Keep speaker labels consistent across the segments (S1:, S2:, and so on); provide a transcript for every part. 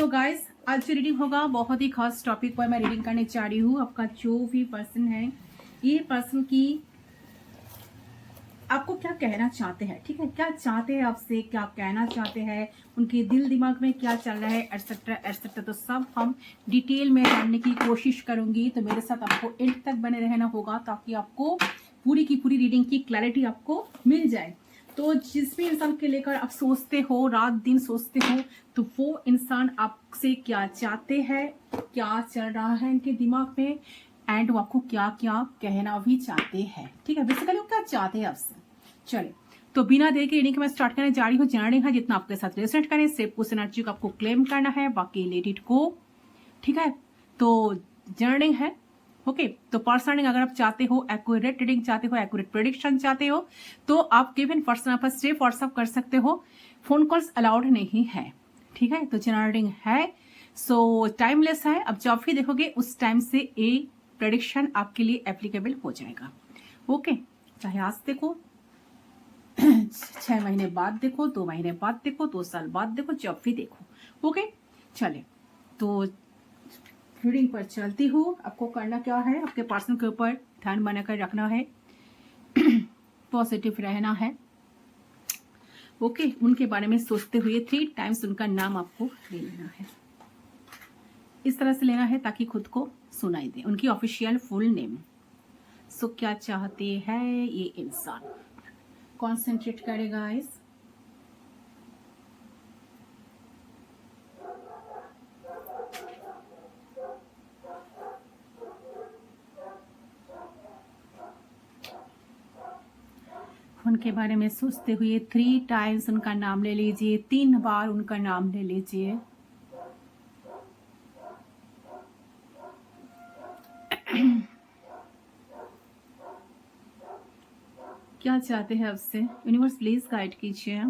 S1: So guys, आज जो reading होगा बहुत ही खास टॉपिक पर मैं रीडिंग करने जा रही हूँ। आपका जो भी पर्सन है, ये पर्सन की आपको क्या कहना चाहते हैं, ठीक है, क्या चाहते हैं आपसे, क्या कहना चाहते हैं, उनके दिल दिमाग में क्या चल रहा है, एटसेट्रा एटसेट्रा। तो सब हम डिटेल में जानने की कोशिश करूंगी। तो मेरे साथ आपको एंड तक बने रहना होगा ताकि आपको पूरी की पूरी रीडिंग की क्लैरिटी आपको मिल जाए। तो जिस भी इंसान के लेकर आप सोचते हो, रात दिन सोचते हो, तो वो इंसान आपसे क्या चाहते हैं, क्या चल रहा है इनके दिमाग में, एंड वो आपको क्या क्या कहना भी चाहते हैं, ठीक है। बेसिकली वो क्या चाहते हैं आपसे। चलिए, तो बिना देर के रीडिंग मैं स्टार्ट करने जा रही हूँ। जर्निंग है जितना आपके साथ रेजोनेट करे, सिर्फ उस एनर्जी को आपको क्लेम करना है, बाकी लेट इट गो, ठीक है। तो जर्निंग है, ओके। तो पर्सनिंग अगर आप चाहते हो, एक्यूरेट रीडिंग चाहते हो, एक्यूरेट प्रेडिक्शन चाहते हो, तो आप गिवन पर्सन पर सिर्फ व्हाट्सअप कर सकते हो। फोन कॉल्स अलाउड नहीं है, ठीक है। तो जनरलिंग है, सो टाइमलेस है। अब जब भी देखोगे उस टाइम से ए प्रेडिक्शन आपके लिए एप्लीकेबल हो जाएगा, ओके। चाहे आज देखो, 6 महीने बाद देखो, 2 महीने बाद देखो, 2 साल बाद देखो, जब भी देखो, ओके। चले, तो रीडिंग पर चलती हूँ। आपको करना क्या है, आपके पर्सन के ऊपर ध्यान बनाकर रखना है, पॉजिटिव रहना है, ओके। उनके बारे में सोचते हुए 3 टाइम्स उनका नाम आपको ले लेना है। इस तरह से लेना है ताकि खुद को सुनाई दे, उनकी ऑफिशियल फुल नेम। सो क्या चाहते हैं ये इंसान, कॉन्सेंट्रेट करेगा इस उनके बारे में सोचते हुए 3 टाइम्स उनका नाम ले लीजिए, 3 बार उनका नाम ले लीजिए। क्या चाहते हैं आपसे, यूनिवर्स प्लीज गाइड कीजिए।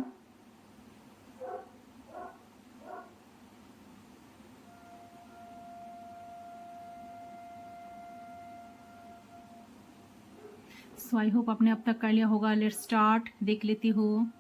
S1: सो आई होप आपने अब तक कर लिया होगा। लेट्स स्टार्ट, देख लेती हूँ।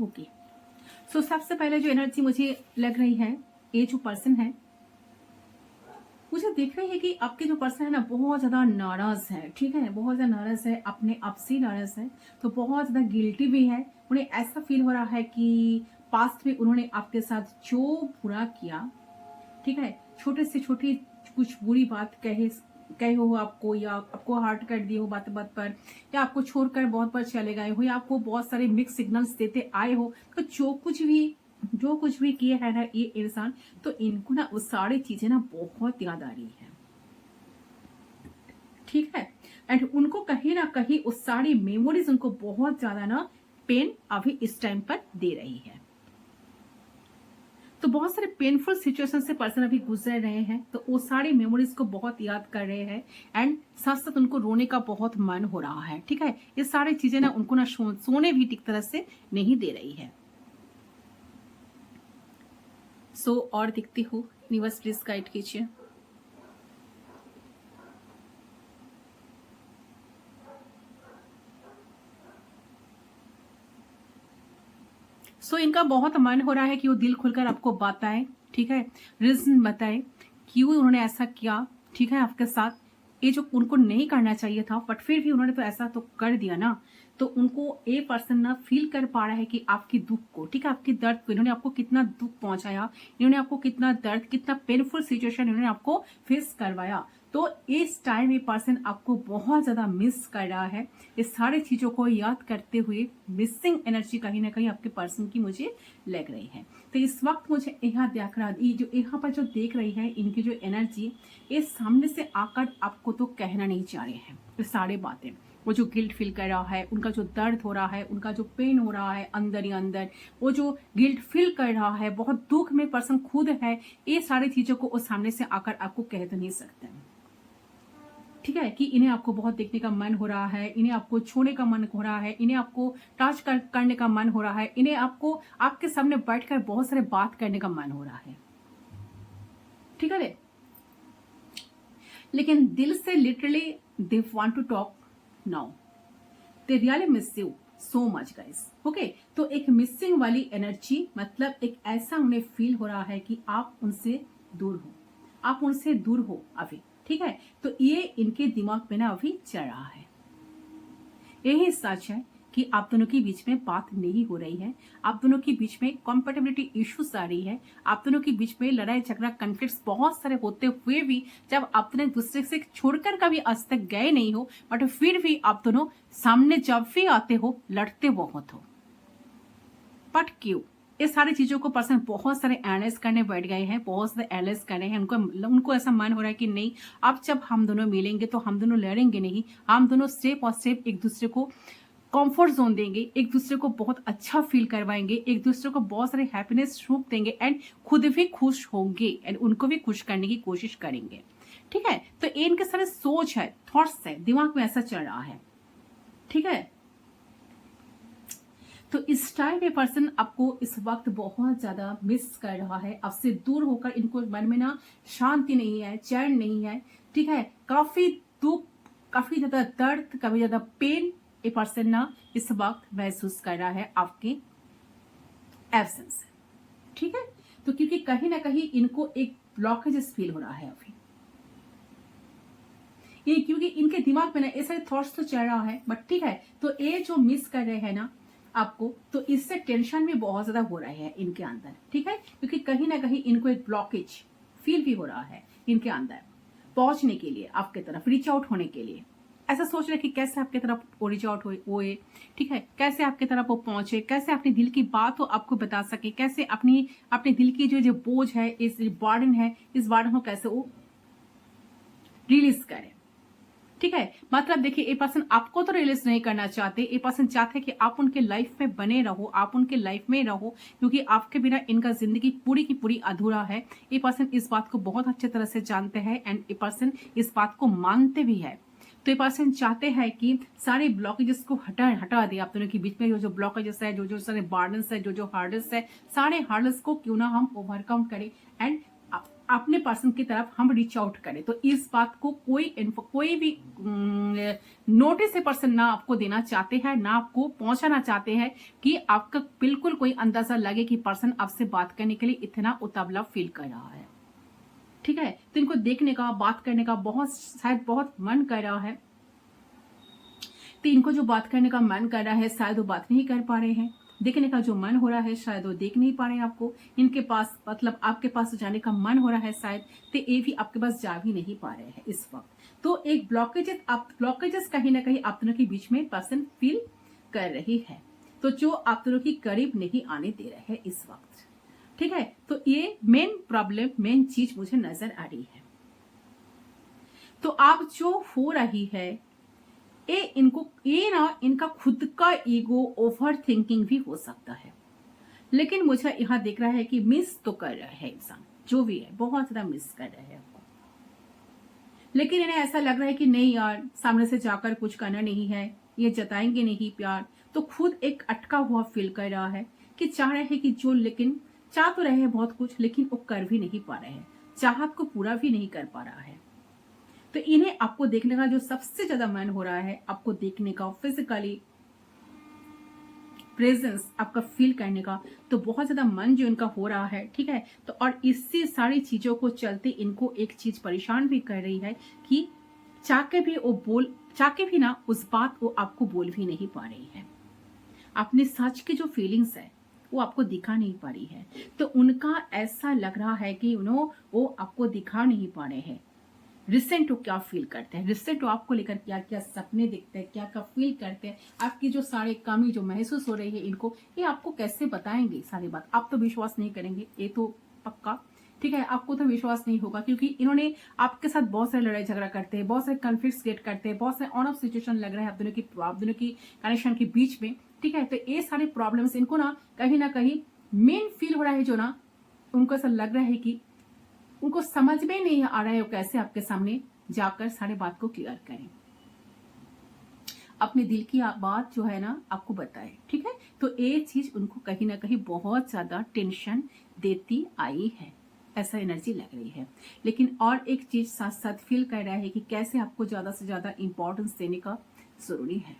S1: ओके, सो सबसे पहले जो एनर्जी मुझे लग रही है, ये जो पर्सन है, मुझे दिख रही है कि आपके जो पर्सन है ना, बहुत ज्यादा नाराज है, ठीक है। बहुत ज्यादा नाराज है, अपने आप से नाराज है, तो बहुत ज्यादा गिल्टी भी है। उन्हें ऐसा फील हो रहा है कि पास्ट में उन्होंने आपके साथ जो बुरा किया, ठीक है, छोटे से छोटी कुछ बुरी बात कहे हो आपको, या आपको हार्ट कर दिए हो बात बात पर, या आपको छोड़कर बहुत बार चले गए हो, या आपको बहुत सारे मिक्स सिग्नल्स देते आए हो। तो जो कुछ भी किए है ना ये इंसान, तो इनको ना वो सारी चीजें ना बहुत याद आ रही है, ठीक है। एंड उनको कहीं ना कहीं उस सारी मेमोरीज उनको बहुत ज्यादा ना पेन अभी इस टाइम पर दे रही है। तो बहुत सारे पेनफुल सिचुएशन से पर्सन अभी गुजर रहे हैं, तो वो सारी मेमोरीज को बहुत याद कर रहे हैं, एंड साथ साथ उनको रोने का बहुत मन हो रहा है, ठीक है। ये सारी चीजें ना उनको ना सोने भी ठीक तरह से नहीं दे रही है। सो और दिखती हूँ, यूनिवर्स प्लीज गाइड कीजिए। सो इनका बहुत मन हो रहा है कि वो दिल खुलकर आपको बताए, ठीक है, रीजन बताए क्यों उन्होंने ऐसा किया, ठीक है, आपके साथ। ये जो उनको नहीं करना चाहिए था, बट फिर भी उन्होंने तो ऐसा तो कर दिया ना। तो उनको ये पर्सन ना फील कर पा रहा है कि आपकी दुख को, ठीक है, आपकी दर्द को, इन्होंने आपको कितना दुख पहुंचाया, इन्होंने आपको कितना दर्द, कितना पेनफुल सिचुएशन इन्होंने आपको फेस करवाया। तो इस टाइम ये पर्सन आपको बहुत ज्यादा मिस कर रहा है। इस सारी चीजों को याद करते हुए मिसिंग एनर्जी कहीं ना कहीं आपके पर्सन की मुझे लग रही है। तो इस वक्त मुझे यहाँ देख रहा, ये जो यहाँ पर जो देख रही है, इनकी जो एनर्जी, ये सामने से आकर आपको तो कहना नहीं चाह रहे हैं ये सारी बातें, वो जो गिल्ट फील कर रहा है, उनका जो दर्द हो रहा है, उनका जो पेन हो रहा है अंदर ही अंदर, वो जो गिल्ट फील कर रहा है, बहुत दुख में पर्सन खुद है, ये सारी चीजों को वो सामने से आकर आपको कह तो नहीं सकते, ठीक है, कि इन्हें आपको बहुत देखने का मन हो रहा है, इन्हें आपको छूने का मन हो रहा है, इन्हें आपको टच करने का मन हो रहा है, इन्हें आपको आपके सामने बैठकर बहुत सारे बात करने का मन हो रहा है, ठीक है। लेकिन दिल से literally they want to talk now, they really miss you so much guys, okay. तो एक मिसिंग वाली एनर्जी, मतलब एक ऐसा उन्हें फील हो रहा है कि आप उनसे दूर हो, आप उनसे दूर हो अभी, ठीक है। तो ये इनके दिमाग में ना अभी चल रहा है। यही सच है कि आप दोनों के बीच में बात नहीं हो रही है, आप दोनों के बीच में कंपैटिबिलिटी इश्यूज आ रही है, आप दोनों के बीच में लड़ाई झगड़ा कन्फ्लिक्ट्स बहुत सारे होते हुए भी जब आप दोनों दूसरे से छोड़कर कभी आज तक गए नहीं हो, बट फिर भी आप दोनों सामने जब भी आते हो लड़ते बहुत हो। बट क्यों? ये सारी चीजों को पर्सन बहुत सारे एनालाइज करने बैठ गए हैं, बहुत सारे एनालाइज कर रहे हैं, उनको ऐसा मन हो रहा है कि नहीं, अब जब हम दोनों मिलेंगे तो हम दोनों लड़ेंगे नहीं, हम दोनों स्टेप और स्टेप एक दूसरे को कंफर्ट जोन देंगे, एक दूसरे को बहुत अच्छा फील करवाएंगे, एक दूसरे को बहुत सारे हैप्पीनेस सुख देंगे एंड खुद भी खुश होंगे एंड उनको भी खुश करने की कोशिश करेंगे, ठीक है। तो ये इनके सारे सोच है, थॉट्स है, दिमाग में ऐसा चल रहा है, ठीक है। तो इस टाइम में पर्सन आपको इस वक्त बहुत ज्यादा मिस कर रहा है, आपसे दूर होकर इनको मन में ना शांति नहीं है, चैन नहीं है, ठीक है। काफी दुख, काफी ज्यादा दर्द, काफी ज्यादा पेन ये पर्सन ना इस वक्त महसूस कर रहा है आपके एब्सेंस, ठीक है। तो क्योंकि कहीं ना कहीं इनको एक ब्लॉकेजेस फील हो रहा है अभी, ये क्योंकि इनके दिमाग में ना ये सारे थॉट्स तो चल रहा है, बट ठीक है। तो ये जो मिस कर रहे हैं ना आपको, तो इससे टेंशन भी बहुत ज्यादा हो रहा है इनके अंदर, ठीक है। क्योंकि कहीं ना कहीं इनको एक ब्लॉकेज फील भी हो रहा है इनके अंदर पहुंचने के लिए, आपके तरफ रीच आउट होने के लिए। ऐसा सोच रहे कि कैसे आपके तरफ वो रीच आउट होए, ठीक है, कैसे आपके तरफ वो पहुंचे, कैसे अपने दिल की बात हो आपको बता सके, कैसे अपने दिल की जो बोझ है, इस बर्डन है, इस बर्डन को कैसे वो रिलीज करें, ठीक है। मतलब देखिए, ये पर्सन आपको तो रिलीज नहीं करना चाहते, ये पर्सन चाहते हैं कि आप उनके लाइफ में बने रहो, आप उनके लाइफ में रहो, क्योंकि आपके बिना इनका जिंदगी पूरी की पूरी अधूरा है। ये पर्सन इस बात को बहुत अच्छे तरह से जानते हैं एंड ये पर्सन इस बात को मानते भी है। तो ये पर्सन चाहते हैं कि सारे ब्लॉकेजेस को हटा दे, आप दोनों के बीच में जो ब्लॉकेजेस है, जो सारे बर्डन्स है, जो हार्डल्स है, सारे हार्डल्स को क्यों ना हम ओवरकम करें एंड अपने पर्सन की तरफ हम रीच आउट करें। तो इस बात को कोई भी नोटिस पर्सन ना आपको देना चाहते हैं, ना आपको पहुंचाना चाहते हैं कि आपका बिल्कुल कोई अंदाजा लगे कि पर्सन आपसे बात करने के लिए इतना उतावला फील कर रहा है, ठीक है। तो इनको देखने का, बात करने का शायद बहुत मन कर रहा है। तो इनको जो बात करने का मन कर रहा है शायद वो बात नहीं कर पा रहे हैं, देखने का जो मन हो रहा है शायद वो देख नहीं पा रहे हैं आपको, इनके पास मतलब आपके पास जाने का मन हो रहा है शायद, तो ये भी आपके पास जा भी नहीं पा रहे हैं इस वक्त। तो एक ब्लॉकेजेस कहीं ना कहीं आप दोनों के बीच में पर्सन फील कर रही है, तो जो आप दोनों की करीब नहीं आने दे रहे हैं इस वक्त, ठीक है। तो ये मेन प्रॉब्लम, मेन चीज मुझे नजर आ रही है। तो आप जो हो रही है ये ना इनका खुद का ईगो, ओवर थिंकिंग भी हो सकता है, लेकिन मुझे यहाँ दिख रहा है कि मिस तो कर रहा है इंसान, जो भी है बहुत ज्यादा मिस कर रहे हैं आपको, लेकिन इन्हें ऐसा लग रहा है कि नहीं यार, सामने से जाकर कुछ करना नहीं है, ये जताएंगे नहीं प्यार, तो खुद एक अटका हुआ फील कर रहा है कि चाह रहे हैं कि जो, लेकिन चाह तो रहे हैं बहुत कुछ, लेकिन वो कर भी नहीं पा रहे हैं, चाहत को पूरा भी नहीं कर पा रहा है। तो इन्हें आपको देखने का जो सबसे ज्यादा मन हो रहा है, आपको देखने का, फिजिकली प्रेजेंस आपका फील करने का, तो बहुत ज्यादा मन जो इनका हो रहा है, ठीक है। तो और इससे सारी चीजों को चलते इनको एक चीज परेशान भी कर रही है कि चाह के भी ना उस बात को आपको बोल भी नहीं पा रही है, अपने सच की जो फीलिंग्स है वो आपको दिखा नहीं पा रही है। तो उनका ऐसा लग रहा है कि वो आपको दिखा नहीं पा रहे हैं। रिसेंट वो क्या फील करते हैं, रिसेंट वो आपको लेकर क्या क्या सपने देखते हैं, क्या क्या फील करते हैं, आपकी जो सारे कमी जो महसूस हो रही है इनको, ये आपको कैसे बताएंगे सारी बात, आप तो विश्वास नहीं करेंगे, ये तो पक्का, ठीक है, आपको तो विश्वास नहीं होगा क्योंकि इन्होंने आपके साथ बहुत सारे लड़ाई झगड़ा करते हैं, बहुत सारे कन्फ्लिक्ट क्रिएट करते हैं, बहुत सारे ऑन ऑफ सिचुएशन लग रहा है आप दोनों की कनेक्शन के बीच में। ठीक है, तो ये सारे प्रॉब्लम्स इनको ना कहीं मेन फील हो रहा है, जो ना उनको ऐसा लग रहा है कि उनको समझ में नहीं आ रहा है वो कैसे आपके सामने जाकर सारे बात को क्लियर करें, अपने दिल की बात जो है ना आपको बताए। ठीक है, तो ये चीज उनको कहीं ना कहीं बहुत ज्यादा टेंशन देती आई है, ऐसा एनर्जी लग रही है। लेकिन और एक चीज साथ साथ फील कर रहा है कि कैसे आपको ज्यादा से ज्यादा इंपॉर्टेंस देने का जरूरी है,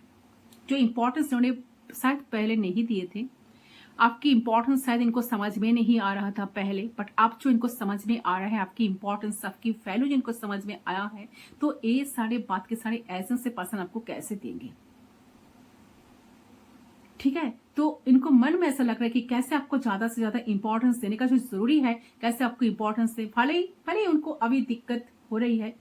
S1: जो इंपॉर्टेंस उन्होंने शायद पहले नहीं दिए थे। आपकी इंपॉर्टेंस शायद इनको समझ में नहीं आ रहा था पहले, बट अब जो इनको समझ में आ रहा है, आपकी इंपॉर्टेंस, आपकी वैल्यू जिनको समझ में आया है, तो ये सारे बात के सारे एसेंस से पर्सन आपको कैसे देंगे। ठीक है, तो इनको मन में ऐसा लग रहा है कि कैसे आपको ज्यादा से ज्यादा इंपॉर्टेंस देने का जो जरूरी है, कैसे आपको इंपॉर्टेंस दे। भले ही उनको अभी दिक्कत हो रही है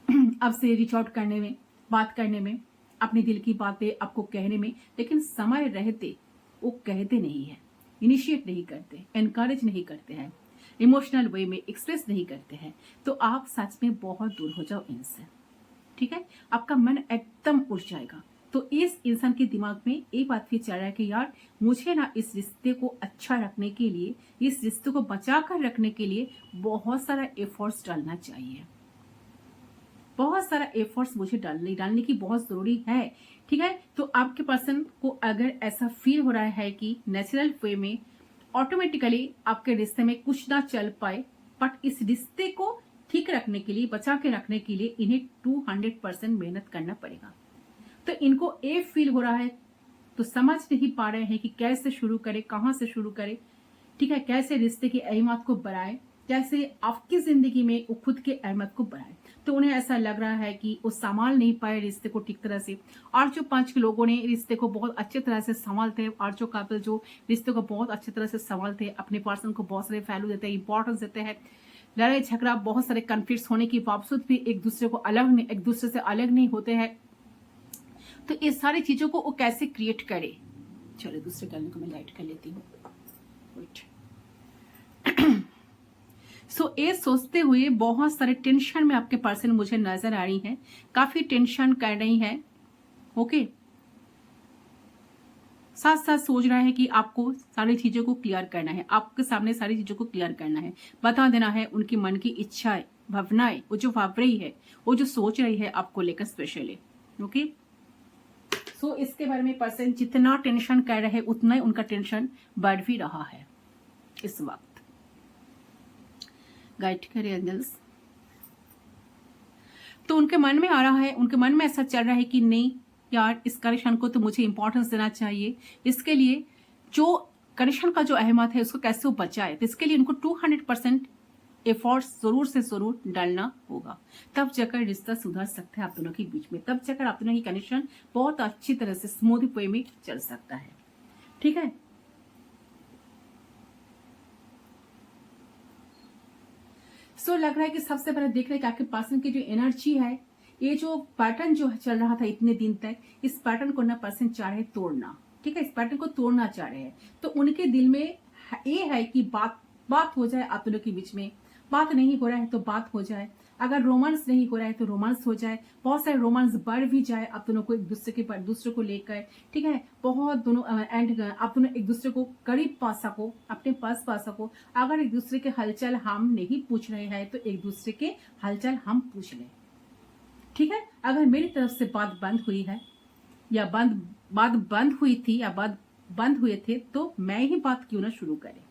S1: अब से रीच आउट करने में, बात करने में, अपने दिल की बातें आपको कहने में, लेकिन समय रहते वो कहते नहीं है, इनिशिएट नहीं करते, एनकरेज नहीं करते हैं, इमोशनल वे में एक्सप्रेस नहीं करते हैं। तो आप सच में बहुत दूर हो जाओ इनसे। ठीक है, आपका मन एकदम उड़ जाएगा। तो इस इंसान के दिमाग में एक बात भी चल रहा है कि यार मुझे ना इस रिश्ते को अच्छा रखने के लिए, इस रिश्ते को बचा कर रखने के लिए बहुत सारा एफर्ट्स डालना चाहिए, बहुत सारा एफर्ट्स मुझे डालने की बहुत जरूरी है। ठीक है, तो आपके पर्सन को अगर ऐसा फील हो रहा है कि नेचुरल वे में ऑटोमेटिकली आपके रिश्ते में कुछ ना चल पाए, बट इस रिश्ते को ठीक रखने के लिए, बचा के रखने के लिए इन्हें 200% मेहनत करना पड़ेगा। तो इनको ये फील हो रहा है, तो समझ नहीं पा रहे हैं कि कैसे शुरू करें, कहां से शुरू करें। ठीक है, कैसे रिश्ते की अहमियत को बढ़ाए, कैसे आपकी जिंदगी में वो खुद की अहमियत को बढ़ाए। तो उन्हें ऐसा लग रहा है कि वो संभाल नहीं पाए रिश्ते को ठीक तरह से, और जो 5 लोगों ने रिश्ते को बहुत अच्छे तरह से संभालते हैं, और जो कपल जो रिश्ते को बहुत अच्छे तरह से संभालते हैं, अपने पर्सन को बहुत सारे वैल्यू देते हैं, इंपॉर्टेंस देते हैं, लड़ाई झगड़ा बहुत सारे कन्फ्लिक्ट होने के बावजूद भी एक दूसरे से अलग नहीं होते हैं। तो ये सारी चीजों को वो कैसे क्रिएट करे। चलो दूसरे कलर को मैं लाइट कर लेती हूँ। सो ये सोचते हुए बहुत सारे टेंशन में आपके पर्सन मुझे नजर आ रही है, काफी टेंशन कर रही है। ओके, साथ साथ सोच रहा है कि आपको सारी चीजों को क्लियर करना है, आपके सामने सारी चीजों को क्लियर करना है, बता देना है उनकी मन की इच्छाएं, भावनाएं, वो जो भाव रही है, वो जो सोच रही है आपको लेकर स्पेशली। ओके, सो इसके बारे में पर्सन जितना टेंशन कर रहे हैं उतना ही उनका टेंशन बढ़ भी रहा है इस वक्त। गाइड करे एंजल्स। तो उनके मन में आ रहा है, उनके मन में ऐसा चल रहा है कि नहीं यार, इस कनेक्शन को तो मुझे इंपॉर्टेंस देना चाहिए। इसके लिए जो कनेक्शन का जो अहमियत है उसको कैसे वो बचाए, तो इसके लिए उनको 200% एफर्ट्स जरूर से जरूर डालना होगा। तब जाकर रिश्ता सुधर सकता है आप दोनों के बीच में, तब जाकर आप दोनों की कनेक्शन बहुत अच्छी तरह से स्मूथ वे में चल सकता है। ठीक है, सो लग रहा है कि सबसे पहले देख रहे हैं कि आपके पर्सन की जो एनर्जी है, ये जो पैटर्न जो चल रहा था इतने दिन तक, इस पैटर्न को ना पर्सन चाह रहे तोड़ना। ठीक है, इस पैटर्न को तोड़ना चाह रहे हैं। तो उनके दिल में ये है कि बात हो जाए आप दोनों के बीच में, बात नहीं हो रहा है तो बात हो जाए, अगर रोमांस नहीं हो रहा है तो रोमांस हो जाए, बहुत सारे रोमांस बढ़ भी जाए आप दोनों को एक दूसरे को लेकर। ठीक है, बहुत दोनों एंड आप दोनों एक दूसरे को करीब पा सको, अपने पास पा सको। अगर एक दूसरे के हलचल हम नहीं पूछ रहे हैं तो एक दूसरे के हलचल हम पूछ लें। ठीक है, अगर मेरी तरफ से बात बंद हुई है या बात बंद हुई थी या बात बंद हुए थे, तो मैं ही बात क्यों ना शुरू करें।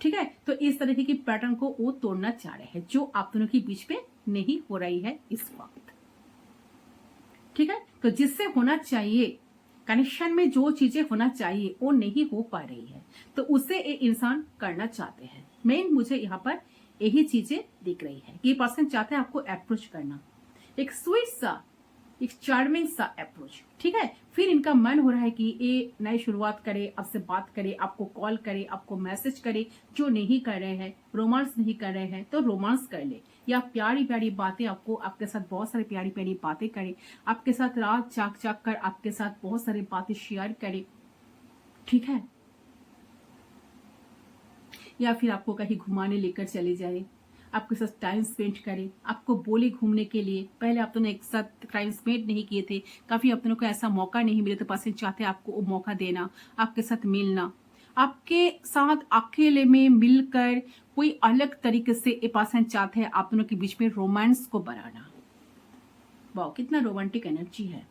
S1: ठीक है, तो इस तरीके की पैटर्न को वो तोड़ना चाह रहे हैं जो आप दोनों के बीच में नहीं हो रही है इस वक्त। ठीक है, तो जिससे होना चाहिए, कनेक्शन में जो चीजें होना चाहिए वो नहीं हो पा रही है, तो उसे ये इंसान करना चाहते हैं। मेन मुझे यहाँ पर यही चीजें दिख रही है कि ये पर्सन चाहते हैं आपको अप्रोच करना, एक स्वीट सा, एक चार्मिंग सा अप्रोच। ठीक है, फिर इनका मन हो रहा है कि ये नई शुरुआत करे, आपसे बात करे, आपको कॉल करे, आपको मैसेज करे। जो नहीं कर रहे हैं, रोमांस नहीं कर रहे हैं तो रोमांस कर ले, या प्यारी प्यारी बातें आपके साथ बहुत सारी प्यारी प्यारी बातें करे, आपके साथ रात जाग कर आपके साथ बहुत सारी बातें शेयर करे। ठीक है, या फिर आपको कहीं घुमाने लेकर चले जाए, आपके साथ टाइम स्पेंड करे, आपको बोले घूमने के लिए। पहले आप दोनों एक साथ टाइम स्पेंड नहीं किए थे, काफी आप दोनों को ऐसा मौका नहीं मिले, तो पर्सन चाहते हैं आपको वो मौका देना, आपके साथ मिलना, आपके साथ अकेले में मिलकर कोई अलग तरीके से ये पर्सन चाहते हैं आप दोनों के बीच में रोमांस को बढ़ाना। वाह, कितना रोमांटिक एनर्जी है।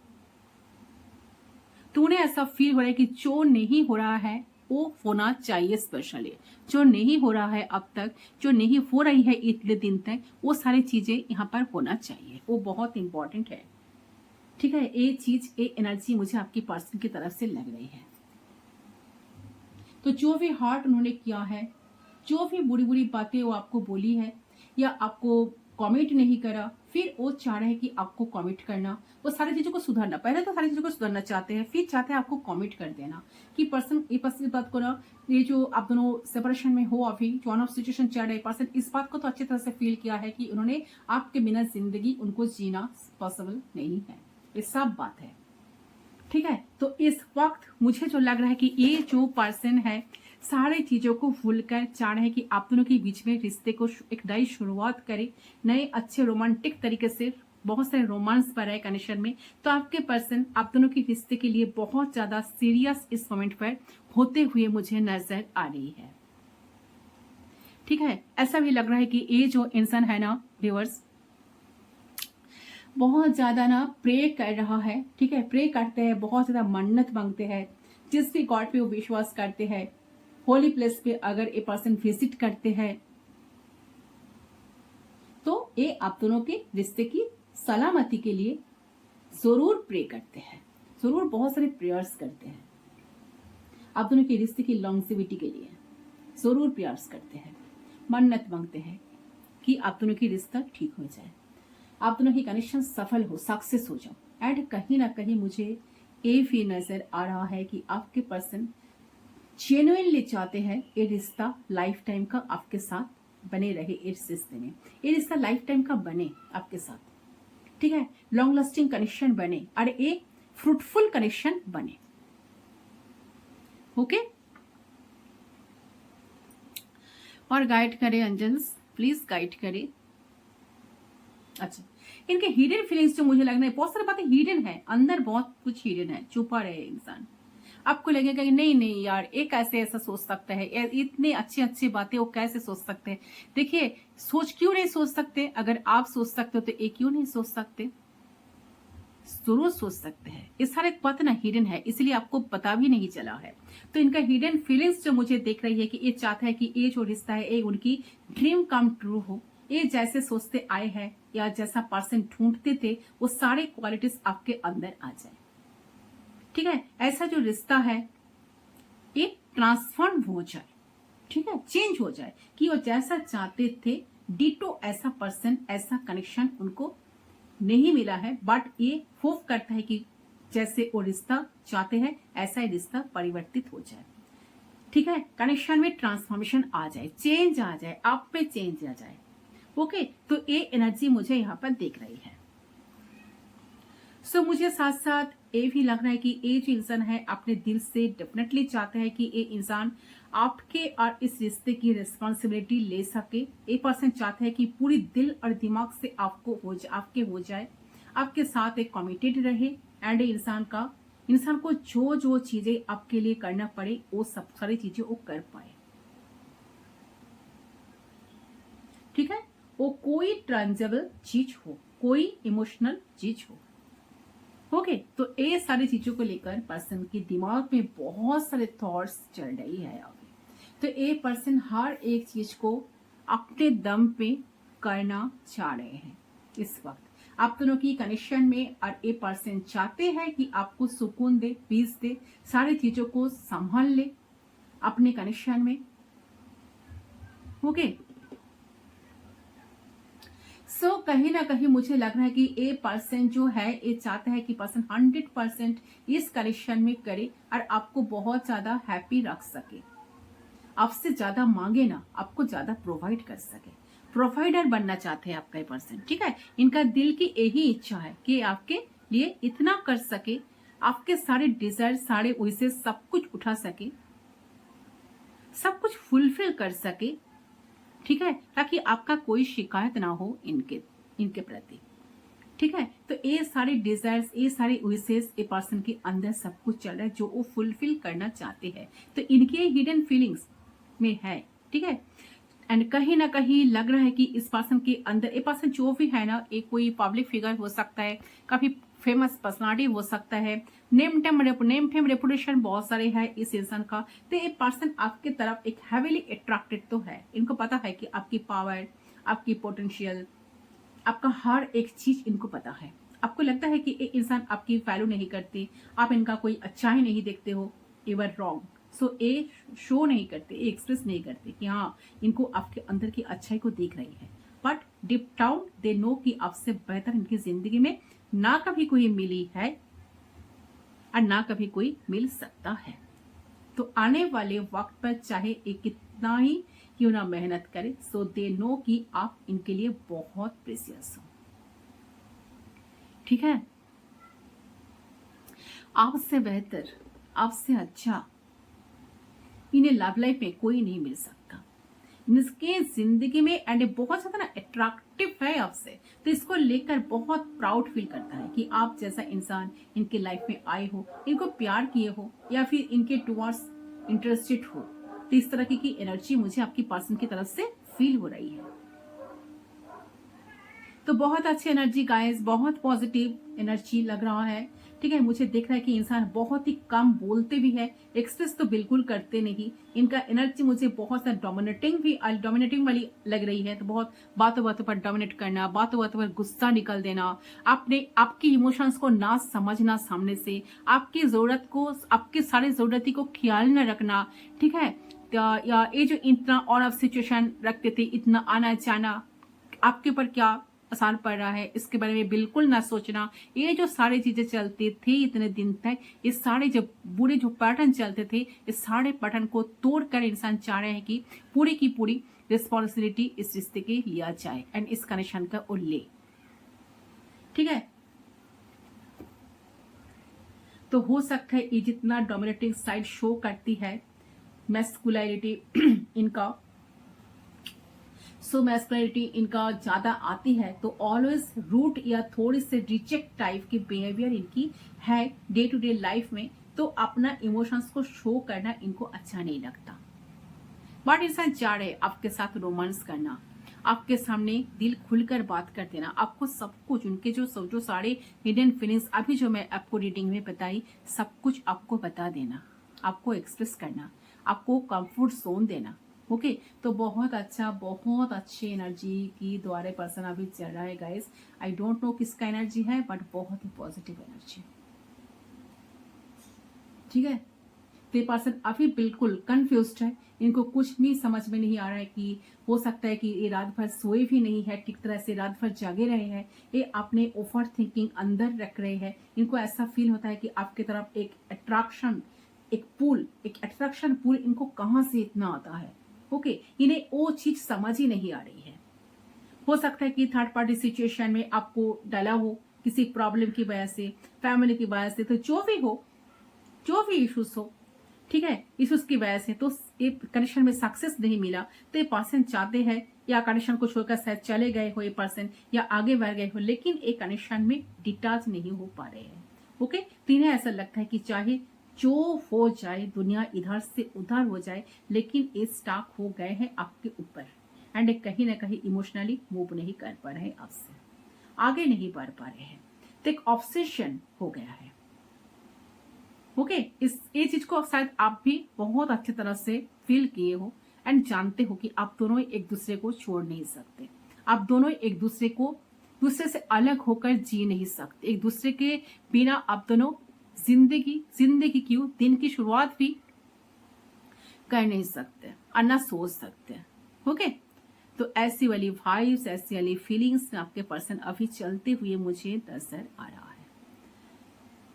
S1: तो उन्हें ऐसा फील हो रहा है कि जो नहीं हो रहा है वो होना चाहिए, स्पेशली जो नहीं हो रहा है अब तक, जो नहीं हो रही है इतने दिन तक, वो सारी चीजें यहाँ पर होना चाहिए, वो बहुत इंपॉर्टेंट है। ठीक है, ये चीज, ये एनर्जी मुझे आपकी पर्सन की तरफ से लग रही है। तो जो भी हार्ट उन्होंने किया है, जो भी बुरी बुरी बातें वो आपको बोली है या आपको कमेंट नहीं करा, फिर वो चाह रहे हैं कि आपको कमिट करना, वो सारी चीजों को सुधारना। पहले तो सारी चीजों को सुधारना चाहते हैं, फिर चाहते हैं आपको कमिट कर देना कि पर्सन ये पर्सन की बात को ना, ये जो आप दोनों सेपरेशन में हो, अभी जो ऑन ऑफ सिचुएशन चल रहा है, पर्सन इस बात को तो अच्छी तरह से फील किया है कि उन्होंने आपके बिना जिंदगी उनको जीना पॉसिबल नहीं है, ये सब बात है। ठीक है, तो इस वक्त मुझे जो लग रहा है कि ये जो पर्सन है सारी चीजों को भूलकर चाह रहे हैं कि आप दोनों के बीच में रिश्ते को एक नई शुरुआत करे, नए अच्छे रोमांटिक तरीके से, बहुत सारे रोमांस पर है कनेक्शन में। तो आपके पर्सन आप दोनों के रिश्ते के लिए बहुत ज्यादा सीरियस इस मोमेंट पर होते हुए मुझे नजर आ रही है। ठीक है, ऐसा भी लग रहा है कि ये जो इंसान है ना व्यूअर्स, बहुत ज्यादा ना प्रे कर रहा है। ठीक है, प्रे करते हैं, बहुत ज्यादा मन्नत मांगते हैं, जिस भी गॉड पे वो विश्वास करते हैं, होली प्लेस पे अगर ये पर्सन विजिट करते हैं तो ये आप दोनों के रिश्ते की सलामती के लिए जरूर प्रे करते हैं, जरूर बहुत सारे प्रेयर्स करते हैं, आप दोनों के रिश्ते की लॉन्गेविटी के लिए जरूर प्रेयर्स करते हैं, मन्नत मांगते हैं कि आप दोनों की रिश्ता ठीक हो जाए, आप दोनों की कनेक्शन सफल हो, सक्सेस हो जाए। एंड कहीं ना कहीं मुझे ये भी नजर आ रहा है कि आपके पर्सन जेन्युइनली चाहते हैं ये रिश्ता लाइफ टाइम का आपके साथ बने रहे, इस रिश्ते में ये रिश्ता लाइफ टाइम का बने आपके साथ। ठीक है, लॉन्ग लास्टिंग कनेक्शन बने और एक फ्रूटफुल कनेक्शन बने। ओके, और गाइड करे अंजन्स, प्लीज गाइड करे। अच्छा, इनके हिडन फीलिंग्स जो मुझे लग रहा है, बहुत सारी बातें हिडन है, अंदर बहुत कुछ हिडन है, छुपा रहे इंसान। आपको लगेगा कि नहीं नहीं यार, ये कैसे ऐसा सोच सकता है, इतनी अच्छी अच्छी बातें वो कैसे सोच सकते हैं। देखिए, सोच क्यों नहीं सोच सकते, अगर आप सोच सकते हो तो ये क्यों नहीं सोच सकते, जरूर सोच सकते हैं। ये सारे बात ना हिडन है, इसलिए आपको पता भी नहीं चला है। तो इनका हिडन फीलिंग्स जो मुझे देख रही है कि ये चाहता है कि ये जो रिश्ता है ये उनकी ड्रीम कम ट्रू हो, ये जैसे सोचते आए हैं या जैसा पर्सन ढूंढते थे वो सारे क्वालिटीज आपके अंदर आ जाए। ठीक है, ऐसा जो रिश्ता है ये ट्रांसफॉर्म हो जाए, ठीक है, चेंज हो जाए कि वो जैसा चाहते थे डिटो ऐसा पर्सन, ऐसा कनेक्शन उनको नहीं मिला है, बट ये होप करता है कि जैसे वो रिश्ता चाहते हैं ऐसा ही रिश्ता परिवर्तित हो जाए। ठीक है, कनेक्शन में ट्रांसफॉर्मेशन आ जाए, चेंज आ जाए, आप पे चेंज आ जाए। ओके, तो ये एनर्जी मुझे यहाँ पर देख रही है। सो मुझे साथ साथ ये भी लग रहा है कि ये जो इंसान है अपने दिल से डेफिनेटली चाहता है कि ये इंसान आपके और इस रिश्ते की रिस्पॉन्सिबिलिटी ले सके। ये पर्सन चाहता है कि पूरी दिल और दिमाग से आपको आपके हो जाए, आपके साथ एक कमिटेड रहे एंड इंसान को जो जो चीजें आपके लिए करना पड़े वो सब सारी चीजें वो कर पाए। ठीक है, वो कोई ट्रांजेबल चीज हो, कोई इमोशनल चीज हो। ओके, तो ये सारी चीजों को लेकर पर्सन के दिमाग में बहुत सारे थॉट्स चल रही है अभी। तो ये पर्सन हर एक चीज को अपने दम पे करना चाह रहे हैं इस वक्त आप दोनों की कनेक्शन में, और ये पर्सन चाहते हैं कि आपको सुकून दे, पीस दे, सारी चीजों को संभाल ले अपने कनेक्शन में। ओके, सो कहीं ना कहीं मुझे लग रहा है कि ये पर्सन जो है ये चाहता है कि पर्सन 100% इस कनेक्शन में करे और आपको बहुत ज्यादा हैप्पी रख सके, आपसे ज्यादा मांगे ना, आपको ज्यादा प्रोवाइड कर सके, प्रोवाइडर बनना चाहते हैं आपका ये पर्सन। ठीक है, इनका दिल की यही इच्छा है कि आपके लिए इतना कर सके, आपके सारे डिजायर, सारे विशेष सब कुछ उठा सके, सब कुछ फुलफिल कर सके, ठीक है, ताकि आपका कोई शिकायत ना हो इनके प्रति, ठीक है। तो ये सारे डिजायर्स, ये सारे विशेष ए पर्सन के अंदर सब कुछ चल रहा है जो वो फुलफिल करना चाहते हैं, तो इनके हिडन फीलिंग्स में है, ठीक है। एंड कहीं ना कहीं लग रहा है कि इस पर्सन के अंदर, ये पर्सन जो भी है ना, एक कोई पब्लिक फिगर हो सकता है, काफी फेमस पर्सनालिटी हो सकता है, नेम फेम रेपुटेशन बहुत सारे है इस इंसान का। तो ये पर्सन आपके तरफ एक हैवीली अट्रैक्टेड तो है, इनको पता है कि आपकी पावर, आपकी पोटेंशियल, आपका हर एक चीज इनको पता है। आपको लगता है कि ये इंसान आपकी वैल्यू नहीं करते, आप इनका कोई अच्छा ही नहीं देखते हो, यू आर रॉन्ग। सो ये शो नहीं करते, ये एक्सप्रेस नहीं करते कि हाँ इनको आपके अंदर की अच्छाई को देख रही है, but deep down they know कि आपसे बेहतर इनकी जिंदगी में ना कभी कोई मिली है और ना कभी कोई मिल सकता है। तो आने वाले वक्त पर चाहे एक कितना ही क्यों ना मेहनत करे, सो दे नो कि आप इनके लिए बहुत प्रेशियस हो, ठीक है। आपसे बेहतर, आपसे अच्छा इन्हें लव लाइफ में कोई नहीं मिल सकता इसके जिंदगी में। एंड बहुत ज्यादा ना अट्रैक्टिव है आपसे, तो इसको लेकर बहुत प्राउड फील करता है कि आप जैसा इंसान इनके लाइफ में आए हो, इनको प्यार किए हो या फिर इनके टुवर्ड्स इंटरेस्टेड हो। तो इस तरह की एनर्जी मुझे आपकी पर्सन की तरफ से फील हो रही है। तो बहुत अच्छी एनर्जी गाइस, बहुत पॉजिटिव एनर्जी लग रहा है, ठीक है। मुझे देख रहा है कि इंसान बहुत ही कम बोलते भी है, एक्सप्रेस तो बिल्कुल करते नहीं। इनका एनर्जी मुझे बहुत सा डोमिनेटिंग वाली लग रही है। तो बहुत बातों बातों पर डोमिनेट करना, बातों बातों पर गुस्सा निकल देना, आपकी इमोशंस को ना समझना सामने से, आपकी जरूरत को, आपके सारे जरूरती को ख्याल न रखना, ठीक है। या ये जो इतना ऑन ऑफ सिचुएशन रखते थे, इतना आना जाना, आपके ऊपर क्या आसान पड़ रहा है इसके बारे में बिल्कुल ना सोचना। ये जो सारी चीजें चलती थी इतने दिन तक, ये सारे जो बुरे जो पैटर्न चलते थे, इस सारे पैटर्न को तोड़कर इंसान चाह रहे हैं कि पूरी की पूरी रिस्पॉन्सिबिलिटी इस रिश्ते की लिया जाए एंड इस कनेक्शन का वो ले, ठीक है। तो हो सकता है ये जितना डोमिनेटिंग साइड शो करती है, मैस्कुलिनिटी इनका, सो मैस्कुलिनिटी इनका ज्यादा आती है, तो ऑलवेज रूट या थोड़ी से रिजेक्ट टाइप की बिहेवियर इनकी है डे टू डे लाइफ में। तो अपना इमोशंस को शो करना इनको अच्छा नहीं लगता, बट इंसान चाह रहे आपके साथ रोमांस करना, आपके सामने दिल खुलकर बात कर देना, आपको सब कुछ उनके जो सारे हिडन फीलिंग्स अभी जो मैं आपको रीडिंग में बताई, सब कुछ आपको बता देना, आपको एक्सप्रेस करना, आपको कंफर्ट जोन देना, ओके। तो बहुत अच्छा, बहुत अच्छी एनर्जी की द्वारा पर्सन अभी चल रहा है गाइस। आई डोंट नो किसका एनर्जी है, बट बहुत ही पॉजिटिव एनर्जी, ठीक है। तो ये पर्सन अभी बिल्कुल कंफ्यूज्ड है, इनको कुछ भी समझ में नहीं आ रहा है कि हो सकता है कि ये रात भर सोए भी नहीं है ठीक तरह से, रात भर जागे रहे हैं, ये अपने ओवर थिंकिंग अंदर रख रहे हैं। इनको ऐसा फील होता है कि आपकी तरफ एक अट्रैक्शन, एक अट्रैक्शन पुल इनको कहाँ से इतना आता है, ओके। इन्हें वो चीज समझ ही नहीं आ रही है। हो सकता है कि थर्ड पार्टी सिचुएशन में आपको डाला हो किसी प्रॉब्लम की वजह से, फैमिली की वजह से, तो जो भी हो, जो भी इश्यूज हो, ठीक है, इश्यूज की वजह से तो ये कनेक्शन में सक्सेस नहीं मिला। तो ये पर्सन चाहते हैं या कनेक्शन को छोड़कर शायद चले गए हो ये पर्सन, या आगे बढ़ गए हो, लेकिन एक कनेक्शन में डिटैच नहीं हो पा रहे हैं, ओके। तो इन्हें ऐसा लगता है कि चाहे जो हो जाए, दुनिया इधर से उधर हो जाए, लेकिन ये स्टक हो गए हैं आपके ऊपर एंड कहीं ना कहीं इमोशनली मूव नहीं कर पा रहे हैं, आपसे आगे नहीं बढ़ पा रहे हैं। तो एक ऑब्सेशन हो गया है, ओके। ये चीज को शायद आप भी बहुत अच्छी तरह से फील किए हो एंड जानते हो कि आप दोनों एक दूसरे को छोड़ नहीं सकते, आप दोनों एक दूसरे से अलग होकर जी नहीं सकते, एक दूसरे के बिना आप दोनों जिंदगी क्यों दिन की शुरुआत भी कर नहीं सकते और ना सोच सकते, ओके। तो ऐसी वाली वाइब्स, ऐसी वाली फीलिंग्स में आपके पर्सन अभी चलते हुए मुझे नजर आ रहा है,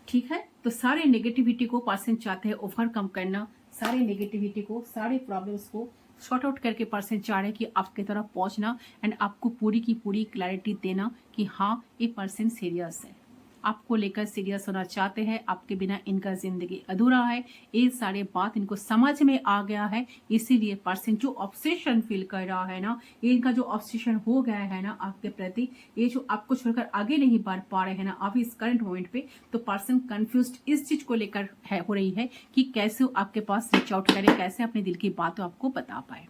S1: ठीक है। तो सारे नेगेटिविटी को पर्सन चाहते हैं ओवरकम करना, सारे नेगेटिविटी को, सारे प्रॉब्लम्स को शॉर्ट आउट करके पर्सन चाह रहे हैं कि आपके तरफ पहुंचना एंड आपको पूरी की पूरी क्लैरिटी देना कि हाँ ये पर्सन सीरियस है, आपको लेकर सीरियस होना चाहते हैं, आपके बिना इनका जिंदगी अधूरा है। ये सारे बात इनको समझ में आ गया है, इसीलिए पर्सन जो ऑब्सेशन फील कर रहा है ना, ये इनका जो ऑब्सेशन हो गया है ना आपके प्रति, ये जो आपको छोड़कर आगे नहीं बढ़ पा रहे हैं ना अभी इस करंट मोमेंट पे, तो पर्सन कंफ्यूज्ड इस चीज को लेकर हो रही है कि कैसे वो आपके पास रीच आउट करे, कैसे अपने दिल की बात आपको बता पाए।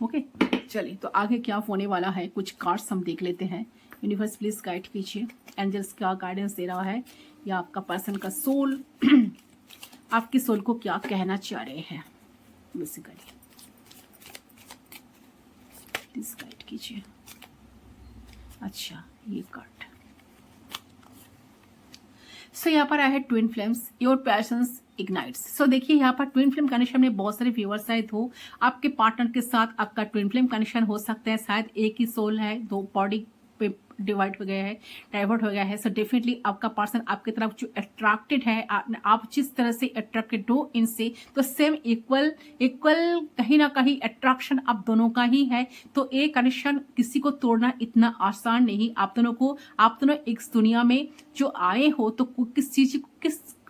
S1: ओके, चलिए तो आगे क्या होने वाला है, कुछ कार्ड्स हम देख लेते हैं। यूनिवर्स प्लीज गाइड कीजिए, एंजल्स क्या गाइडेंस दे रहा है, या आपका पर्सन का सोल आपके सोल को क्या कहना चाह रहे हैं बेसिकली। प्लीज गाइड कीजिए। अच्छा, ये कार्ड सो यहाँ पर आया है twin flames, your passions ignites. So देखिए यहाँ पर ट्विन फ्लेम कनेक्शन में बहुत सारे व्यूअर्स शायद हो, आपके पार्टनर के साथ आपका ट्विन फ्लेम कनेक्शन हो सकता है, शायद एक ही सोल है, दो बॉडी पे डिवाइड हो गया है, डाइवर्ट हो गया है। सो डेफिनेटली आपका पर्सन आपकी तरफ जो अट्रैक्टेड है, आप जिस तरह से अट्रैक्टेड हो इनसे, तो सेम इक्वल कहीं ना कहीं अट्रैक्शन आप दोनों का ही है। तो ये कनेक्शन किसी को तोड़ना इतना आसान नहीं। आप दोनों इस दुनिया में जो आए हो, तो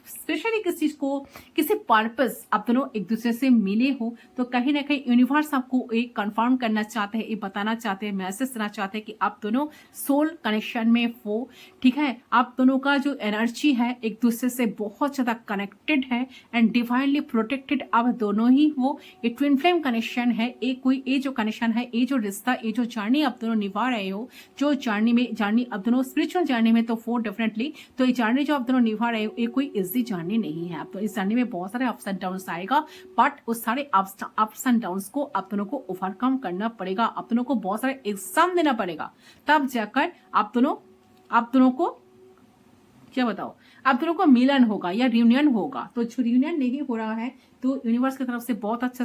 S1: स्पेशली किस चीज को, किसी पर्पस आप दोनों एक दूसरे से मिले हो, तो कहीं ना कहीं यूनिवर्स आपको एक कंफर्म करना चाहते हैं, ये बताना चाहते हैं, मैसेज देना चाहते हैं कि आप दोनों सोल कनेक्शन में हो। ठीक है, आप दोनों का जो एनर्जी है एक दूसरे से बहुत ज्यादा कनेक्टेड है एंड डिवाइनली प्रोटेक्टेड आप दोनों ही हो। ये ट्विन फ्लेम कनेक्शन है, ये जो कनेक्शन है, ये जो रिश्ता, ये जो जर्नी आप दोनों निभा रहे हो, जो जर्नी आप दोनों स्पिरिचुअल जर्नी में, तो वो डेफिनेटली तो ये जर्नी जो आप दोनों निभा रहे हो, ये कोई इजी जर्नी नहीं है। आप तो इस जर्नी में बहुत सारे अप्स एंड डाउन्स आएगा, बट उस सारे अप्स एंड डाउन्स को आप दोनों को ओवरकम करना पड़ेगा, आप दोनों को बहुत सारे एग्जाम देना पड़ेगा, तब जाकर आप दोनों को क्या बताओ, आप दोनों को मिलन होगा या रियूनियन होगा। तो जो रियूनियन नहीं हो रहा है, तो यूनिवर्स की तरफ से बहुत अच्छा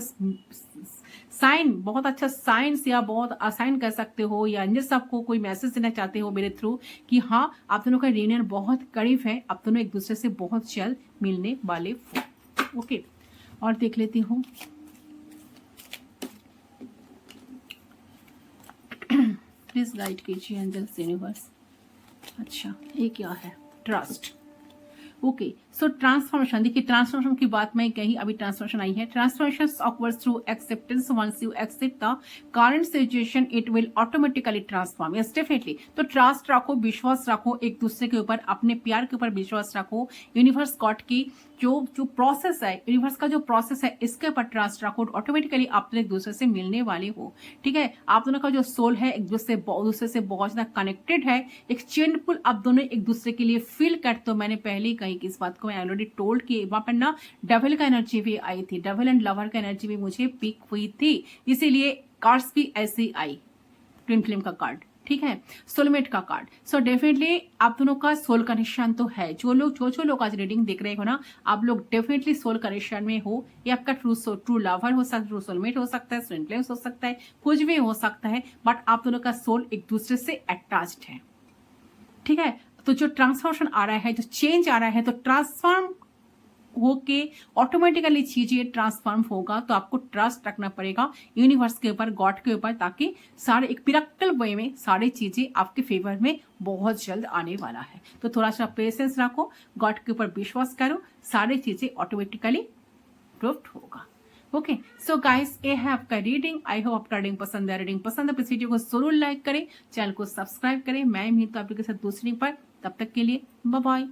S1: साइंस या बहुत असाइन कर सकते हो, या एंजल्स आपको कोई मैसेज देना चाहते हो मेरे थ्रू कि हाँ आप दोनों का रियूनियन बहुत करीब है, आप दोनों एक दूसरे से बहुत जल्द मिलने वाले हो। ओके, और देख लेती हूँ प्लीज गाइड कीजिए एंजल्स यूनिवर्स। अच्छा, ये क्या है, ट्रस्ट। ओके, सो ट्रांसफॉर्मेशन, देखिए ट्रांसफॉर्मेशन की बात मैं कही, अभी ट्रांसफॉर्मेशन आई है। Transformation occurs through acceptance, once you accept the current situation it will automatically transform. Yes definitely, तो ट्रस्ट रखो, विश्वास रखो एक दूसरे के ऊपर, अपने प्यार के ऊपर विश्वास रखो। यूनिवर्स गॉड की जो प्रोसेस है, यूनिवर्स का जो प्रोसेस है, इसके ऊपर ट्रस्ट रखो, ऑटोमेटिकली आप एक दूसरे से मिलने वाले हो। ठीक है, आप दोनों का जो सोल है एक दूसरे से बहुत ज्यादा कनेक्टेड है, एक चेन पुल आप दोनों एक दूसरे के लिए फील करते हो। मैंने पहले ही कही कि इस बात को मैं ऑलरेडी टोल्ड कि वहां पर ना डबल का एनर्जी भी आई थी, डबल एंड लवर का एनर्जी भी मुझे पिक हुई थी, इसीलिए कार्ड्स भी ऐसे ही आई, ट्विन फ्लेम का कार्ड। ठीक है, सोलमेट का कार्ड। सो डेफिनेटली आप दोनों का सोल कनेक्शन तो है। जो लोग आज रीडिंग देख रहे हो ना, आप लोग डेफिनेटली सोल कनेक्शन में हो। ये आपका ट्रू लवर हो सकता है, ट्रू सोलमेट हो सकता है, ट्विन फ्लेम्स हो सकता है, कुछ भी हो सकता है, बट आप दोनों का सोल एक दूसरे से अटैच्ड है। ठीक है, तो जो ट्रांसफॉर्मेशन आ रहा है, जो चेंज आ रहा है, तो ट्रांसफॉर्म होके ऑटोमेटिकली चीजें ट्रांसफॉर्म होगा। तो आपको ट्रस्ट रखना पड़ेगा यूनिवर्स के ऊपर, गॉड के ऊपर, ताकि सारे एक पिरक्टल वे में सारी चीजें आपके फेवर में बहुत जल्द आने वाला है। तो थोड़ा सा पेशेंस रखो, गॉड के ऊपर विश्वास करो, सारी चीजें ऑटोमेटिकली प्रूव्ड होगा। ओके, सो गाइस, ये है आपका रीडिंग। आई होप आपका रीडिंग पसंद है। रीडिंग पसंद है, इस वीडियो को जरूर लाइक करें, चैनल को सब्सक्राइब करें। मैं मिलता हूं आपके साथ दूसरी पर, तब तक के लिए बाय बाय।